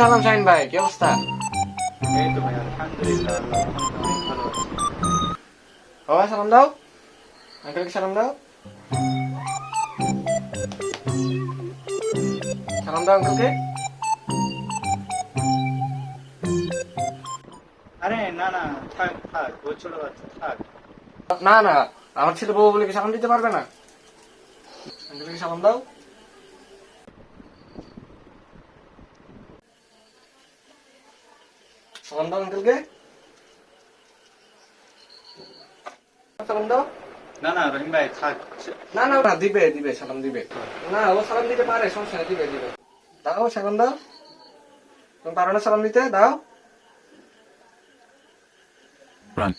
সালাম শাহিন ভাই, কি অবস্থা? এই তো ভাই আলহামদুলিল্লাহ আল্লাহর রহমতে অনেক ভালো আছি। বাবা সালাম দাও, আঙ্কেলকে সালাম দাও, সালাম দাও আঙ্কেলকে। আরে না না, থাক থাক, ও ছোট বাচ্চা, থাক। না না, আমার ছেলে বউ বলে কি সালাম দিতে পারবে না? আঙ্কেলকে সালাম দাও, সালাম দাও আঙ্কেলকে, সালাম দাও। না না রহিম ভাই থাক। না না না, দিবে দিবে, সালাম দিবে। না, ও সালাম দিতে পারে, সমস্যা নেই, দিবে দিবে। দাও সালাম দাও, তুমি পারো না সালাম দিতে, দাও। Run.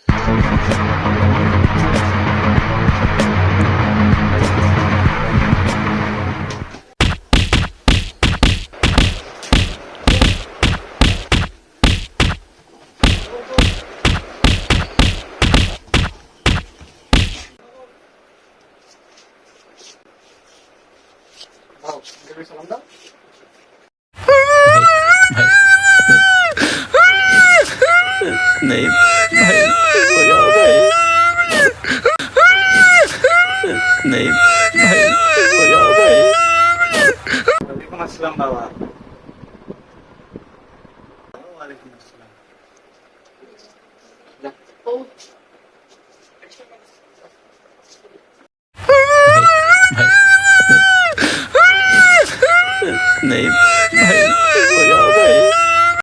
দাও আঙ্কেলকে সালাম দাও। नहीं भाई, हो जाओ भाई, नहीं भाई, हो जाओ भाई। ওয়ালাইকুম আসসালাম বাবা। ওয়ালাইকুম আসসালাম। যাও।